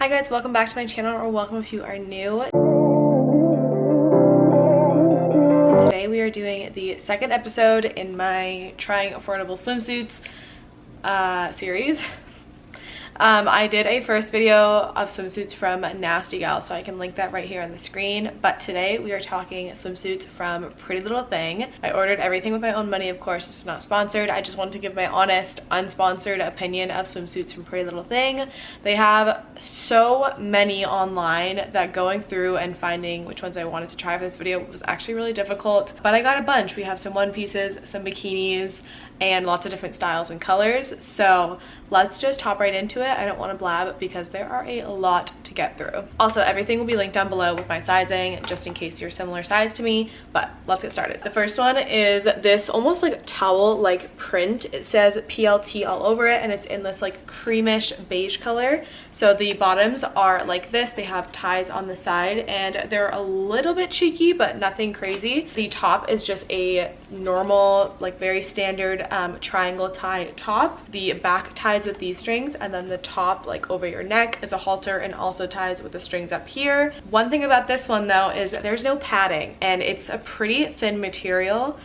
Hi guys, welcome back to my channel, or welcome if you are new. Today we are doing the second episode in my trying affordable swimsuits series. I did a first video of swimsuits from Nasty Gal, so I can link that right here on the screen. But today we are talking swimsuits from Pretty Little Thing. I ordered everything with my own money, of course. It's not sponsored. I just wanted to give my honest, unsponsored opinion of swimsuits from Pretty Little Thing. They have so many online that going through and finding which ones I wanted to try for this video was actually really difficult. But I got a bunch. We have some one pieces, some bikinis, and lots of different styles and colors. So let's just hop right into it. I don't want to blab because there are a lot to get through. Also, everything will be linked down below with my sizing, just in case you're similar size to me, but let's get started. The first one is this almost like towel-like print. It says PLT all over it, and it's in this like creamish beige color. So the bottoms are like this. They have ties on the side, and they're a little bit cheeky, but nothing crazy. The top is just a normal, like very standard triangle tie top. The back ties with these strings, and then the top, like over your neck, is a halter and also ties with the strings up here. One thing about this one though is there's no padding, and it's a pretty thin material.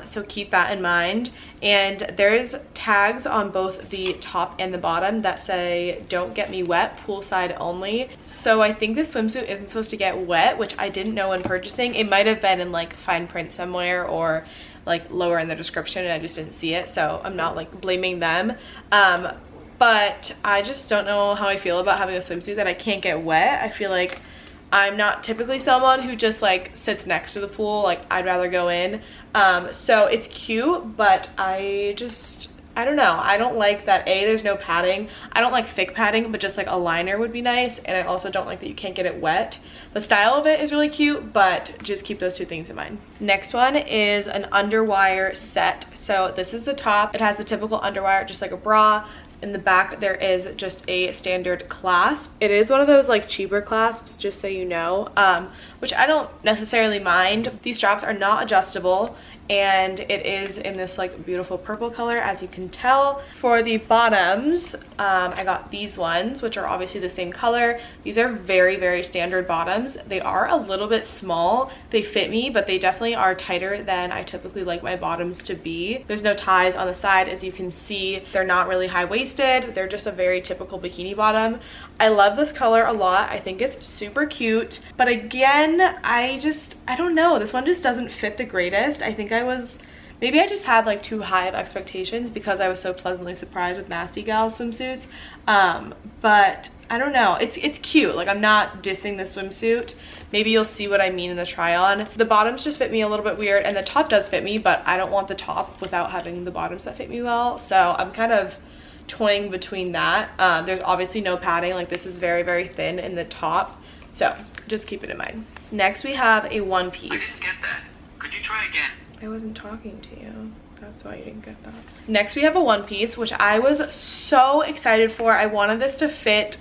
So keep that in mind. And there's tags on both the top and the bottom that say "don't get me wet, poolside only." So I think this swimsuit isn't supposed to get wet, which I didn't know when purchasing. It might have been in like fine print somewhere or like lower in the description and I just didn't see it, so I'm not like blaming them. But I just don't know how I feel about having a swimsuit that I can't get wet. I feel like I'm not typically someone who just like sits next to the pool. Like, I'd rather go in. So it's cute, but I don't know. I don't like that there's no padding. I don't like thick padding, but just like a liner would be nice. And I also don't like that you can't get it wet. The style of it is really cute, but just keep those two things in mind. Next one is an underwire set. So this is the top. It has the typical underwire, just like a bra. In the back there is just a standard clasp. It is one of those like cheaper clasps, just so you know, which I don't necessarily mind. These straps are not adjustable, and it is in this like beautiful purple color, as you can tell. For the bottoms, I got these ones, which are obviously the same color. These are very, very standard bottoms. They are a little bit small. They fit me, but they definitely are tighter than I typically like my bottoms to be. There's no ties on the side, as you can see. They're not really high-waisted. They're just a very typical bikini bottom. I love this color a lot. I think it's super cute, but again, I don't know. This one just doesn't fit the greatest. I think maybe I just had like too high of expectations because I was so pleasantly surprised with Nasty Gal swimsuits. But I don't know. It's cute. Like, I'm not dissing the swimsuit. Maybe you'll see what I mean in the try on. The bottoms just fit me a little bit weird, and the top does fit me, but I don't want the top without having the bottoms that fit me well. So I'm kind of toying between that. There's obviously no padding. Like, this is very, very thin in the top. So just keep it in mind. Next we have a one piece. I didn't get that. Could you try again? I wasn't talking to you. That's why you didn't get that. Next we have a one piece, which I was so excited for. I wanted this to fit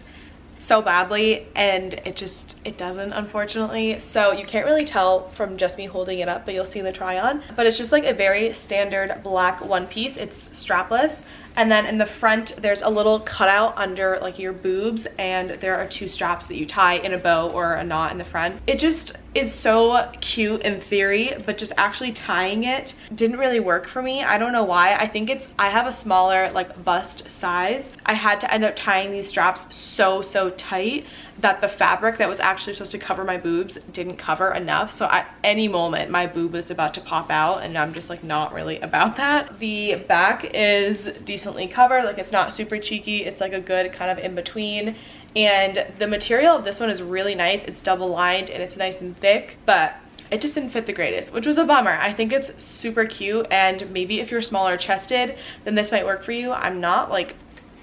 so badly, and it doesn't, unfortunately. So you can't really tell from just me holding it up, but you'll see in the try on. But it's just like a very standard black one piece. It's strapless. And then in the front, there's a little cutout under like your boobs, and there are two straps that you tie in a bow or a knot in the front. It just is so cute in theory, but just actually tying it didn't really work for me. I don't know why. I think I have a smaller like bust size. I had to end up tying these straps so tight that the fabric that was actually supposed to cover my boobs didn't cover enough. So at any moment my boob was about to pop out, and I'm just like not really about that. The back is decently covered. Like, it's not super cheeky. It's like a good kind of in between. And the material of this one is really nice. It's double lined and it's nice and thick, but it just didn't fit the greatest, which was a bummer. I think it's super cute, and maybe if you're smaller chested, then this might work for you. I'm not like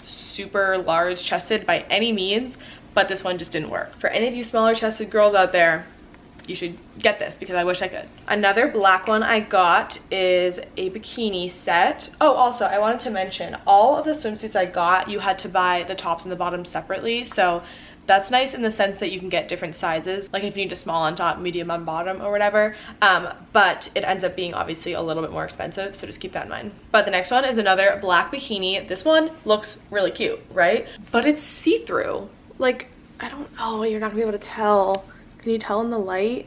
super large chested by any means, but this one just didn't work. For any of you smaller chested girls out there, you should get this because I wish I could. Another black one I got is a bikini set. Oh, also I wanted to mention, all of the swimsuits I got, you had to buy the tops and the bottoms separately. So that's nice in the sense that you can get different sizes, like if you need a small on top, medium on bottom, or whatever. But it ends up being obviously a little bit more expensive, so just keep that in mind. But the next one is another black bikini. This one looks really cute, right? But it's see-through. Like, I don't know, you're not gonna be able to tell. Can you tell in the light?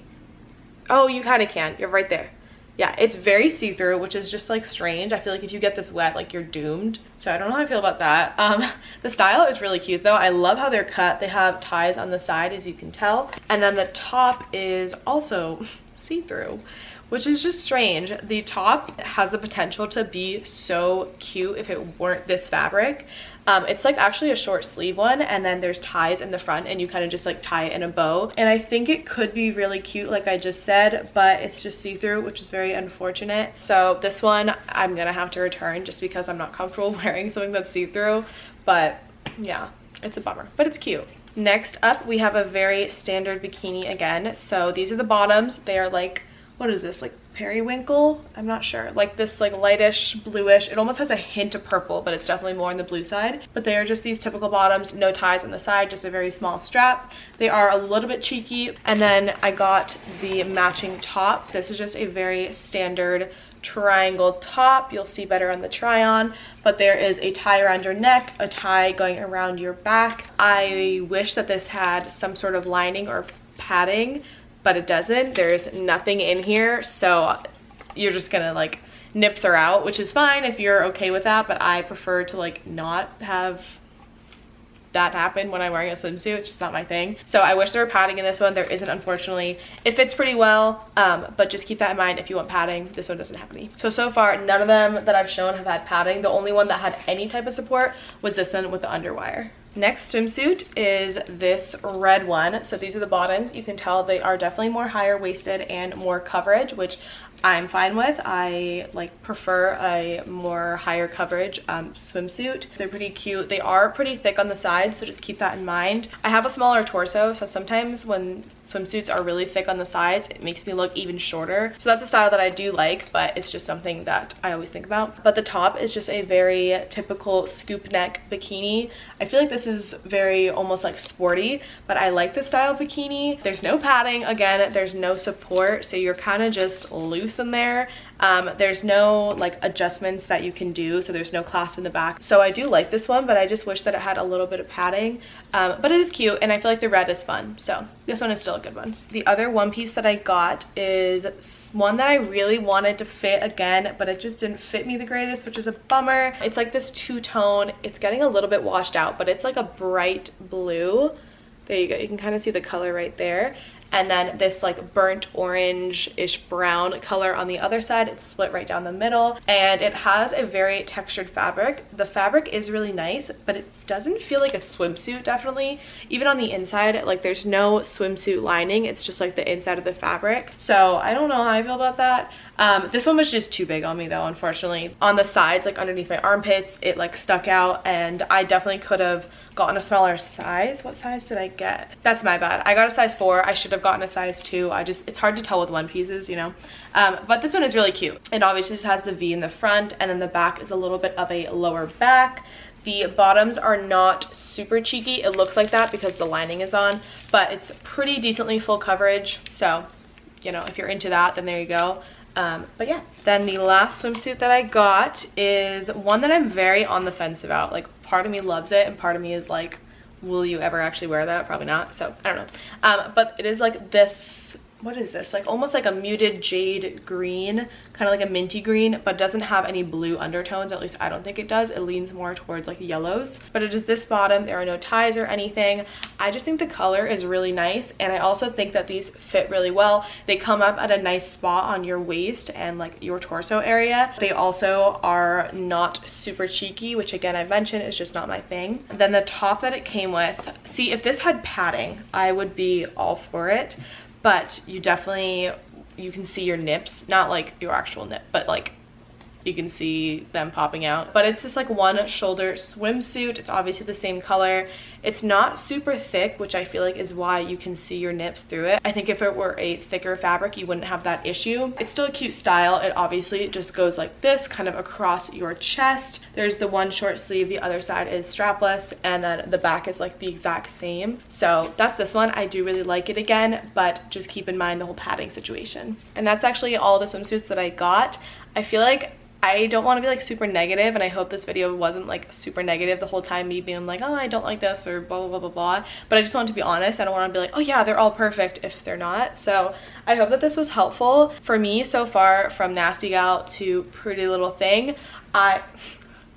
Oh, you kind of can. You're right there. Yeah, it's very see-through, which is just like strange. I feel like if you get this wet, like you're doomed. So I don't know how I feel about that. The style is really cute though. I love how they're cut. They have ties on the side, as you can tell. And then the top is also see-through, which is just strange. The top has the potential to be so cute if it weren't this fabric. It's like actually a short sleeve one, and then there's ties in the front and you kind of just like tie it in a bow. And I think it could be really cute like I just said, but it's just see-through, which is very unfortunate. So this one I'm gonna have to return just because I'm not comfortable wearing something that's see-through. But yeah, it's a bummer, but it's cute. Next up, we have a very standard bikini again. So these are the bottoms. They are like, what is this, like periwinkle? I'm not sure. Like this like lightish bluish. It almost has a hint of purple, but it's definitely more on the blue side. But they are just these typical bottoms, no ties on the side, just a very small strap. They are a little bit cheeky. And then I got the matching top. This is just a very standard triangle top. You'll see better on the try on, but there is a tie around your neck, a tie going around your back. I wish that this had some sort of lining or padding, but it doesn't. There's nothing in here, so you're just gonna like nips are out, which is fine if you're okay with that, but I prefer to like not have that happen when I'm wearing a swimsuit. It's just not my thing. So I wish there were padding in this one. There isn't, unfortunately. It fits pretty well, but just keep that in mind if you want padding. This one doesn't have any. So far none of them that I've shown have had padding. The only one that had any type of support was this one with the underwire. Next swimsuit is this red one. So these are the bottoms. You can tell they are definitely more higher waisted and more coverage, which I'm fine with. I like prefer a more higher coverage swimsuit. They're pretty cute. They are pretty thick on the sides, so just keep that in mind. I have a smaller torso, so sometimes when swimsuits are really thick on the sides, it makes me look even shorter. So that's a style that I do like, but it's just something that I always think about. But the top is just a very typical scoop neck bikini. I feel like this is very almost like sporty, but I like the style bikini. There's no padding, again, there's no support, so you're kind of just loose in there. There's no like adjustments that you can do, so there's no clasp in the back. So I do like this one, but I just wish that it had a little bit of padding. But it is cute, and I feel like the red is fun, so this one is still a good one. The other one piece that I got is one that I really wanted to fit again, but it just didn't fit me the greatest, which is a bummer. It's like this two-tone. It's getting a little bit washed out, but it's like a bright blue. There you go. You can kind of see the color right there. And then this like burnt orange-ish brown color on the other side. It's split right down the middle, and it has a very textured fabric. The fabric is really nice, but it doesn't feel like a swimsuit, definitely. Even on the inside, like there's no swimsuit lining. It's just like the inside of the fabric. So I don't know how I feel about that. This one was just too big on me though, unfortunately. On the sides, like underneath my armpits, it like stuck out, and I definitely could have gotten a smaller size. What size did I get? That's my bad. I got a size 4. I should have gotten a size 2. It's hard to tell with one pieces, you know. But this one is really cute. It obviously just has the V in the front, and then the back is a little bit of a lower back. The bottoms are not super cheeky. It looks like that because the lining is on, but it's pretty decently full coverage. So, you know, if you're into that, then there you go. But yeah, then the last swimsuit that I got is one that I'm very on the fence about. Like, part of me loves it and part of me is like, will you ever actually wear that? Probably not. So I don't know. But it is like this, what is this? Like almost like a muted jade green, kind of like a minty green, but doesn't have any blue undertones. At least I don't think it does. It leans more towards like yellows, but it is this bottom. There are no ties or anything. I just think the color is really nice, and I also think that these fit really well. They come up at a nice spot on your waist and like your torso area. They also are not super cheeky, which again I mentioned is just not my thing. Then the top that it came with, see, if this had padding, I would be all for it. But you can see your nips, not like your actual nip, but like you can see them popping out. But it's this like one shoulder swimsuit. It's obviously the same color. It's not super thick, which I feel like is why you can see your nips through it. I think if it were a thicker fabric, you wouldn't have that issue. It's still a cute style. It obviously just goes like this, kind of across your chest. There's the one short sleeve, the other side is strapless, and then the back is like the exact same. So that's this one. I do really like it again, but just keep in mind the whole padding situation. And that's actually all the swimsuits that I got. I feel like I don't want to be like super negative, and I hope this video wasn't like super negative the whole time, me being like, oh, I don't like this or blah blah blah blah blah, but I just want to be honest. I don't want to be like, oh yeah, they're all perfect if they're not. So I hope that this was helpful for me so far, from Nasty Gal to Pretty Little Thing.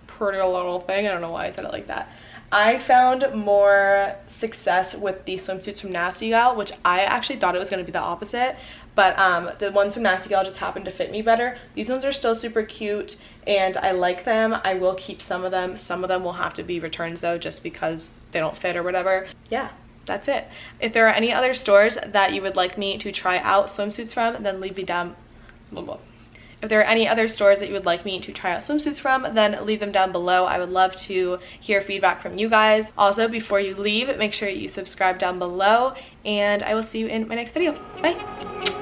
Pretty Little Thing, I don't know why I said it like that. I found more success with the swimsuits from Nasty Gal, which I actually thought it was going to be the opposite, but the ones from Nasty Gal just happened to fit me better. These ones are still super cute and I like them. I will keep some of them. Some of them will have to be returns though, just because they don't fit or whatever. Yeah, that's it. If there are any other stores that you would like me to try out swimsuits from, then leave me down below. If there are any other stores that you would like me to try out swimsuits from, then leave them down below. I would love to hear feedback from you guys. Also, before you leave, make sure you subscribe down below, and I will see you in my next video. Bye!